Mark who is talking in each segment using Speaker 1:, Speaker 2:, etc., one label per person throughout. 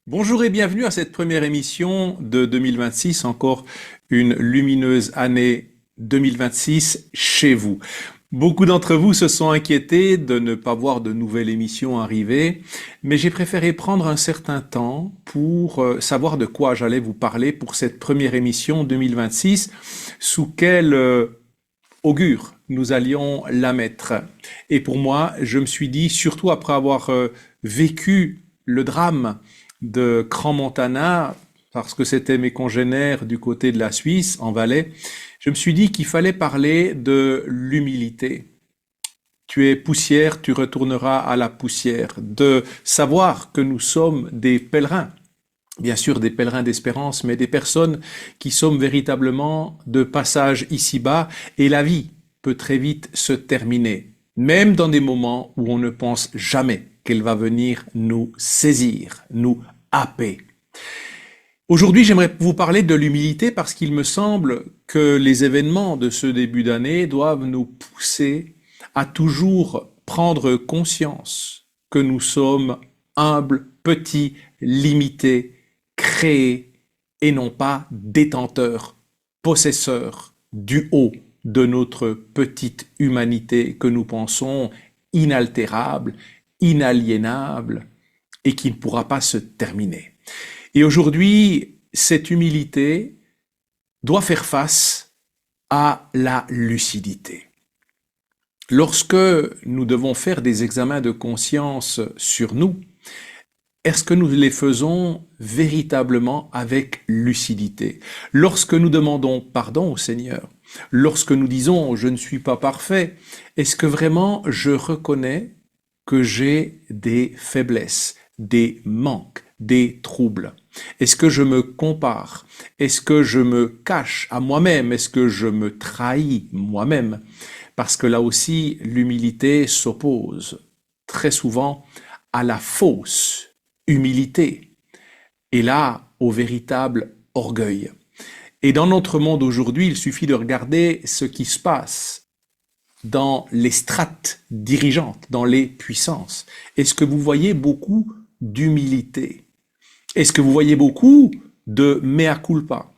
Speaker 1: Bonjour et bienvenue à cette première émission de 2026, encore une lumineuse année 2026 chez vous. Beaucoup d'entre vous se sont inquiétés de ne pas voir de nouvelle émission arriver, mais j'ai préféré prendre un certain temps pour savoir de quoi j'allais vous parler pour cette première émission 2026, sous quel augure nous allions la mettre. Et pour moi, je me suis dit, surtout après avoir vécu le drame de Crans-Montana, parce que c'était mes congénères du côté de la Suisse, en Valais, je me suis dit qu'il fallait parler de l'humilité. Tu es poussière, tu retourneras à la poussière. De savoir que nous sommes des pèlerins, bien sûr des pèlerins d'espérance, mais des personnes qui sommes véritablement de passage ici-bas, et la vie peut très vite se terminer, même dans des moments où on ne pense jamais qu'elle va venir nous saisir, nous happer. Aujourd'hui, j'aimerais vous parler de l'humilité parce qu'il me semble que les événements de ce début d'année doivent nous pousser à toujours prendre conscience que nous sommes humbles, petits, limités, créés et non pas détenteurs, possesseurs du haut de notre petite humanité que nous pensons inaltérable, inaliénable et qui ne pourra pas se terminer. Et aujourd'hui, cette humilité doit faire face à la lucidité. Lorsque nous devons faire des examens de conscience sur nous, est-ce que nous les faisons véritablement avec lucidité? Lorsque nous demandons pardon au Seigneur, lorsque nous disons je ne suis pas parfait, est-ce que vraiment je reconnais que j'ai des faiblesses, des manques, des troubles? Est-ce que je me compare? Est-ce que je me cache à moi-même? Est-ce que je me trahis moi-même? Parce que là aussi, l'humilité s'oppose très souvent à la fausse humilité et là au véritable orgueil. Et dans notre monde aujourd'hui, il suffit de regarder ce qui se passe dans les strates dirigeantes, dans les puissances. Est-ce que vous voyez beaucoup d'humilité? Est-ce que vous voyez beaucoup de mea culpa?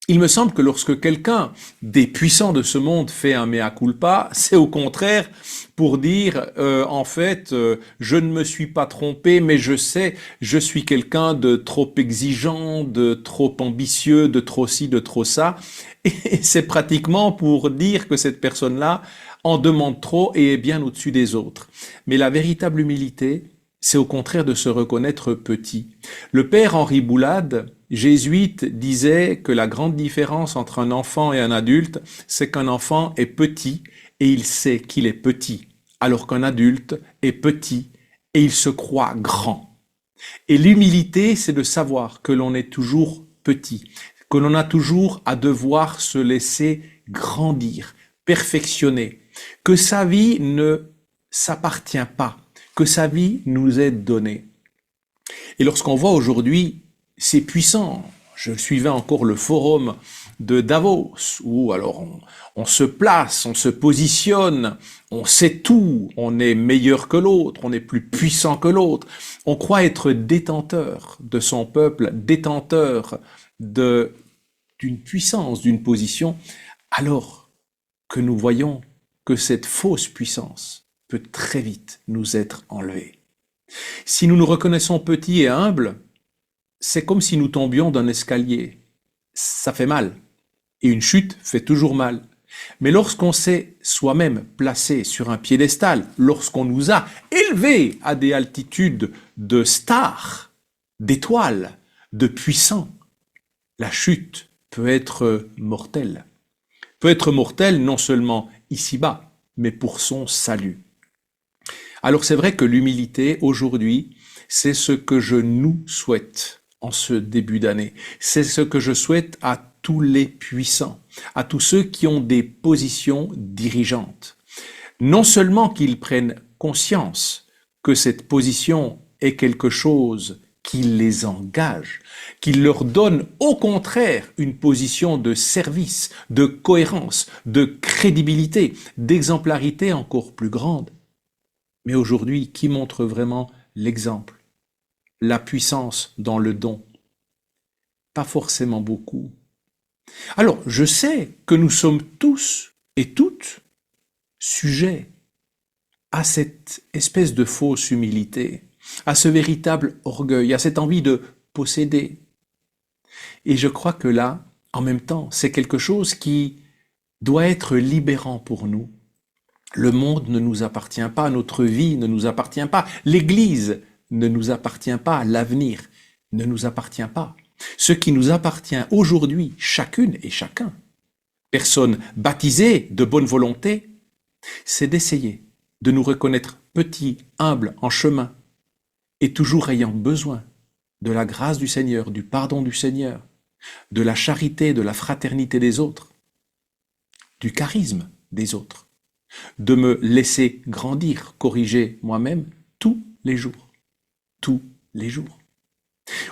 Speaker 1: Il me semble que lorsque quelqu'un des puissants de ce monde fait un mea culpa, c'est au contraire pour dire en fait je ne me suis pas trompé, mais je sais je suis quelqu'un de trop exigeant, de trop ambitieux, de trop ci, de trop ça, et c'est pratiquement pour dire que cette personne-là en demande trop et est bien au-dessus des autres. Mais la véritable humilité, c'est au contraire de se reconnaître petit. Le père Henri Boulade, jésuite, disait que la grande différence entre un enfant et un adulte, c'est qu'un enfant est petit et il sait qu'il est petit, alors qu'un adulte est petit et il se croit grand. Et l'humilité, c'est de savoir que l'on est toujours petit, que l'on a toujours à devoir se laisser grandir, perfectionner, que sa vie ne s'appartient pas, que sa vie nous est donnée. Et lorsqu'on voit aujourd'hui ces puissants, je suivais encore le forum de Davos, où alors on se place, on se positionne, on sait tout, on est meilleur que l'autre, on est plus puissant que l'autre, on croit être détenteur de son peuple, détenteur d'une puissance, d'une position, alors que nous voyons que cette fausse puissance peut très vite nous être enlevée. Si nous nous reconnaissons petits et humbles, c'est comme si nous tombions d'un escalier. Ça fait mal. Et une chute fait toujours mal. Mais lorsqu'on s'est soi-même placé sur un piédestal, lorsqu'on nous a élevés à des altitudes de stars, d'étoiles, de puissants, la chute peut être mortelle. Peut être mortelle non seulement ici-bas, mais pour son salut. Alors c'est vrai que l'humilité, aujourd'hui, c'est ce que je nous souhaite en ce début d'année. C'est ce que je souhaite à tous les puissants, à tous ceux qui ont des positions dirigeantes. Non seulement qu'ils prennent conscience que cette position est quelque chose qui les engage, qui leur donne au contraire une position de service, de cohérence, de crédibilité, d'exemplarité encore plus grande. Mais aujourd'hui, qui montre vraiment l'exemple? la puissance dans le don? Pas forcément beaucoup. Alors, je sais que nous sommes tous et toutes sujets à cette espèce de fausse humilité, à ce véritable orgueil, à cette envie de posséder. Et je crois que là, en même temps, c'est quelque chose qui doit être libérant pour nous. Le monde ne nous appartient pas, notre vie ne nous appartient pas, l'Église ne nous appartient pas, l'avenir ne nous appartient pas. Ce qui nous appartient aujourd'hui, chacune et chacun, personne baptisée de bonne volonté, c'est d'essayer de nous reconnaître petits, humbles, en chemin, et toujours ayant besoin de la grâce du Seigneur, du pardon du Seigneur, de la charité, de la fraternité des autres, du charisme des autres, de me laisser grandir, corriger moi-même tous les jours. Tous les jours.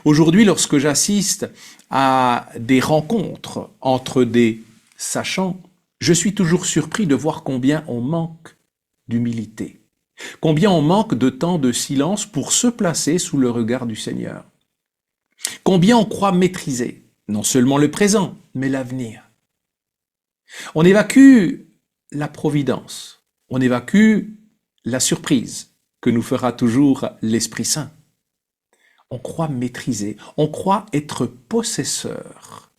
Speaker 1: Aujourd'hui, lorsque j'assiste à des rencontres entre des sachants, je suis toujours surpris de voir combien on manque d'humilité, combien on manque de temps de silence pour se placer sous le regard du Seigneur, combien on croit maîtriser non seulement le présent, mais l'avenir. On évacue la providence, on évacue la surprise que nous fera toujours l'Esprit Saint. On croit maîtriser, on croit être possesseur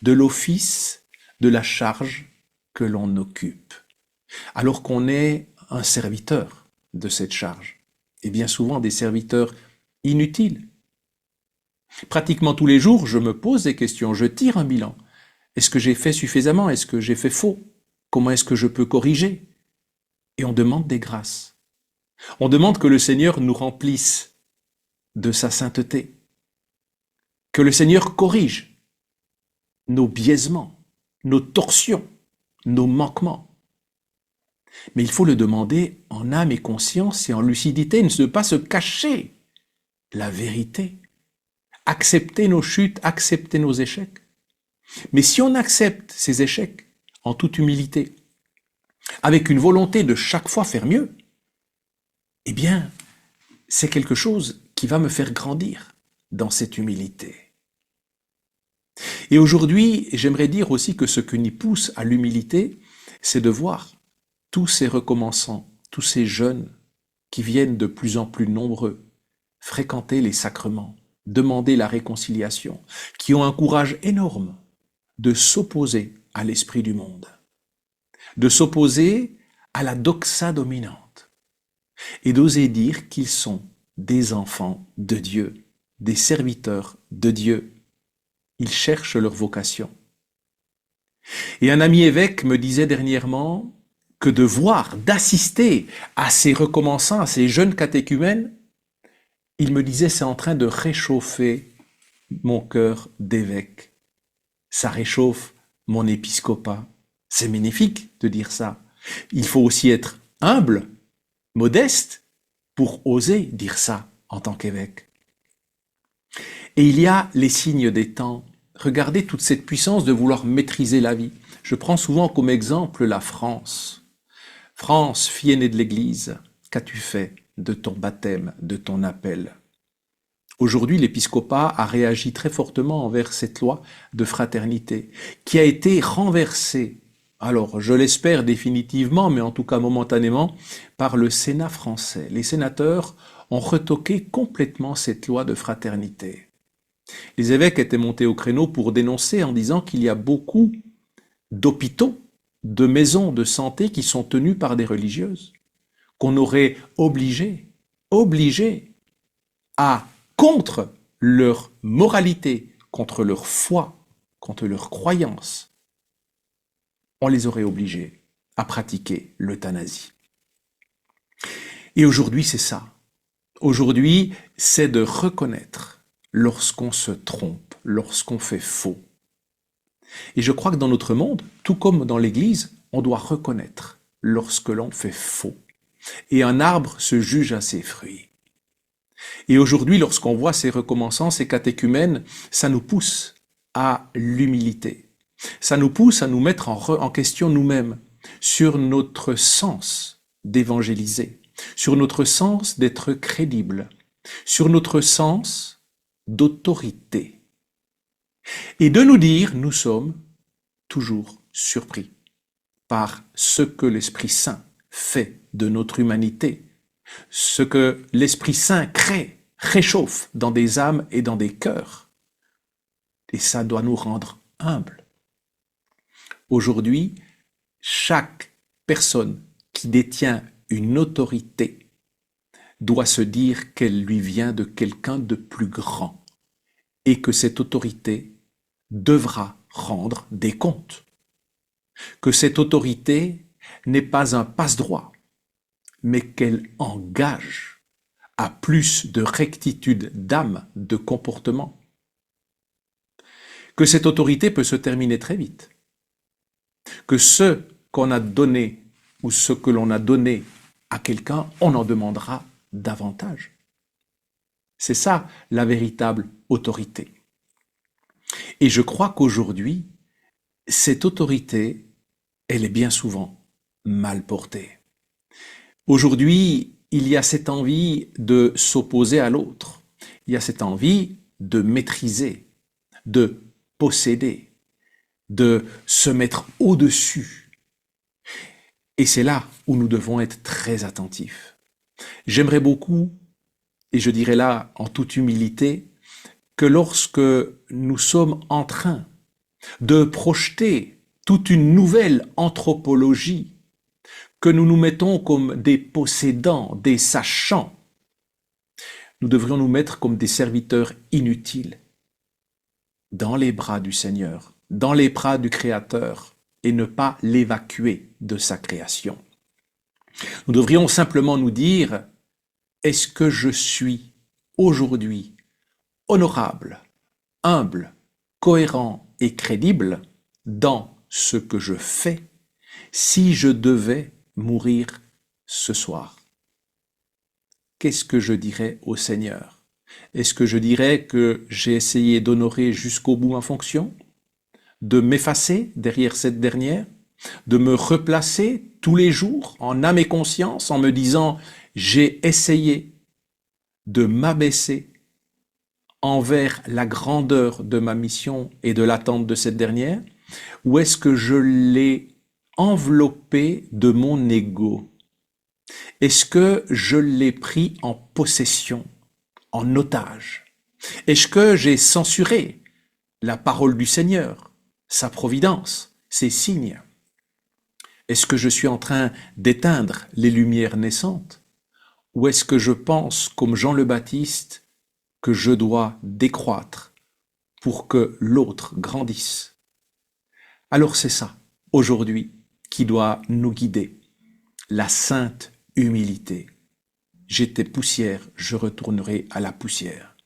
Speaker 1: de l'office, de la charge que l'on occupe, alors qu'on est un serviteur de cette charge, et bien souvent des serviteurs inutiles. Pratiquement tous les jours, je me pose des questions, je tire un bilan. Est-ce que j'ai fait suffisamment? Est-ce que j'ai fait faux? Comment est-ce que je peux corriger? Et on demande des grâces. On demande que le Seigneur nous remplisse de sa sainteté, que le Seigneur corrige nos biaisements, nos torsions, nos manquements. Mais il faut le demander en âme et conscience et en lucidité, ne pas se cacher la vérité, accepter nos chutes, accepter nos échecs. Mais si on accepte ces échecs en toute humilité, avec une volonté de chaque fois faire mieux, eh bien, c'est quelque chose qui va me faire grandir dans cette humilité. Et aujourd'hui, j'aimerais dire aussi que ce qui nous pousse à l'humilité, c'est de voir tous ces recommençants, tous ces jeunes qui viennent de plus en plus nombreux fréquenter les sacrements, demander la réconciliation, qui ont un courage énorme de s'opposer à l'esprit du monde, de s'opposer à la doxa dominante et d'oser dire qu'ils sont des enfants de Dieu, des serviteurs de Dieu. Ils cherchent leur vocation. Et un ami évêque me disait dernièrement que de voir, d'assister à ces recommençants, à ces jeunes catéchumènes, il me disait c'est en train de réchauffer mon cœur d'évêque. Ça réchauffe mon épiscopat. C'est magnifique de dire ça. Il faut aussi être humble, modeste, pour oser dire ça en tant qu'évêque. Et il y a les signes des temps. Regardez toute cette puissance de vouloir maîtriser la vie. Je prends souvent comme exemple la France. France, fille aînée de l'Église, qu'as-tu fait de ton baptême, de ton appel? Aujourd'hui, l'épiscopat a réagi très fortement envers cette loi de fraternité qui a été renversée, alors je l'espère définitivement, mais en tout cas momentanément, par le Sénat français. Les sénateurs ont retoqué complètement cette loi de fraternité. Les évêques étaient montés au créneau pour dénoncer en disant qu'il y a beaucoup d'hôpitaux, de maisons de santé qui sont tenues par des religieuses, qu'on aurait obligé à, contre leur moralité, contre leur foi, contre leur croyance, on les aurait obligés à pratiquer l'euthanasie. Et aujourd'hui, c'est ça. Aujourd'hui, c'est de reconnaître lorsqu'on se trompe, lorsqu'on fait faux. Et je crois que dans notre monde, tout comme dans l'Église, on doit reconnaître lorsque l'on fait faux. Et un arbre se juge à ses fruits. Et aujourd'hui, lorsqu'on voit ces recommençants, ces catéchumènes, ça nous pousse à l'humilité. Ça nous pousse à nous mettre en question nous-mêmes sur notre sens d'évangéliser, sur notre sens d'être crédible, sur notre sens d'autorité et de nous dire nous sommes toujours surpris par ce que l'Esprit Saint fait de notre humanité, ce que l'Esprit Saint crée, réchauffe dans des âmes et dans des cœurs. Et ça doit nous rendre humbles. Aujourd'hui, chaque personne qui détient une autorité doit se dire qu'elle lui vient de quelqu'un de plus grand et que cette autorité devra rendre des comptes. Que cette autorité n'est pas un passe-droit, mais qu'elle engage à plus de rectitude d'âme, de comportement. Que cette autorité peut se terminer très vite. Que ce qu'on a donné ou ce que l'on a donné à quelqu'un, on en demandera davantage. C'est ça la véritable autorité. Et je crois qu'aujourd'hui, cette autorité, elle est bien souvent mal portée. Aujourd'hui, il y a cette envie de s'opposer à l'autre. Il y a cette envie de maîtriser, de posséder, de se mettre au-dessus. Et c'est là où nous devons être très attentifs. J'aimerais beaucoup, et je dirais là en toute humilité, que lorsque nous sommes en train de projeter toute une nouvelle anthropologie, que nous nous mettons comme des possédants, des sachants, nous devrions nous mettre comme des serviteurs inutiles dans les bras du Seigneur, dans les bras du Créateur, et ne pas l'évacuer de sa création. Nous devrions simplement nous dire, est-ce que je suis aujourd'hui honorable, humble, cohérent et crédible dans ce que je fais si je devais mourir ce soir? Qu'est-ce que je dirais au Seigneur? Est-ce que je dirais que j'ai essayé d'honorer jusqu'au bout ma fonction, de m'effacer derrière cette dernière, de me replacer tous les jours en âme et conscience en me disant j'ai essayé de m'abaisser envers la grandeur de ma mission et de l'attente de cette dernière, ou est-ce que je l'ai enveloppé de mon ego? Est-ce que je l'ai pris en possession, en otage? Est-ce que j'ai censuré la parole du Seigneur, sa providence, ses signes? Est-ce que je suis en train d'éteindre les lumières naissantes? Ou est-ce que je pense, comme Jean le Baptiste, que je dois décroître pour que l'autre grandisse? Alors c'est ça, aujourd'hui, qui doit nous guider. La sainte humilité. J'étais poussière, je retournerai à la poussière.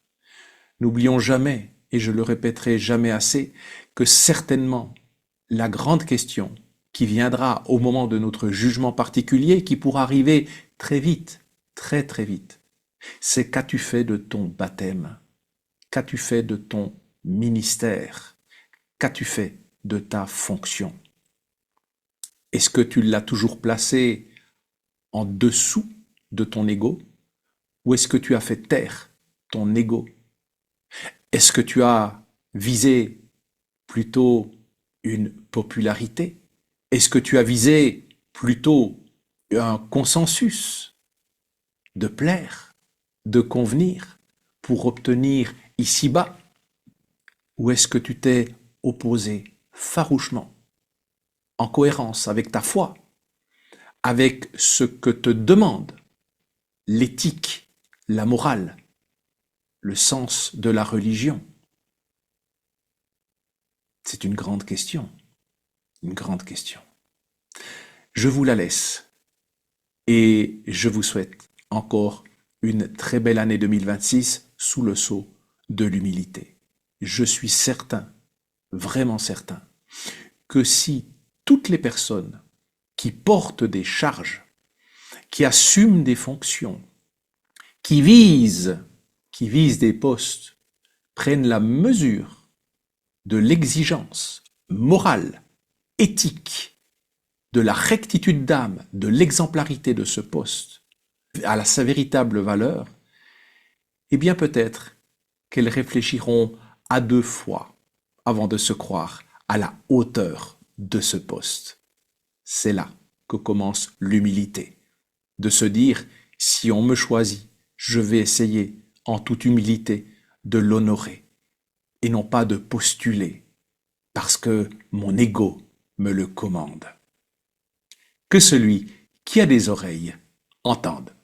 Speaker 1: N'oublions jamais, et je le répéterai jamais assez, que certainement la grande question qui viendra au moment de notre jugement particulier, qui pourra arriver très vite, très très vite, c'est qu'as-tu fait de ton baptême? Qu'as-tu fait de ton ministère? Qu'as-tu fait de ta fonction? Est-ce que tu l'as toujours placé en dessous de ton ego? Ou est-ce que tu as fait taire ton ego? Est-ce que tu as visé plutôt une popularité? Est-ce que tu as visé plutôt un consensus de plaire, de convenir pour obtenir ici-bas? Ou est-ce que tu t'es opposé farouchement, en cohérence avec ta foi, avec ce que te demande l'éthique, la morale, le sens de la religion? C'est une grande question, une grande question. Je vous la laisse et je vous souhaite encore une très belle année 2026 sous le sceau de l'humilité. Je suis certain, vraiment certain, que si toutes les personnes qui portent des charges, qui assument des fonctions, qui visent des postes, prennent la mesure de l'exigence morale, éthique, de la rectitude d'âme, de l'exemplarité de ce poste, à sa véritable valeur, eh bien peut-être qu'elles réfléchiront à deux fois avant de se croire à la hauteur de ce poste. C'est là que commence l'humilité, de se dire, si on me choisit, je vais essayer en toute humilité de l'honorer et non pas de postuler parce que mon ego me le commande. Que celui qui a des oreilles entende.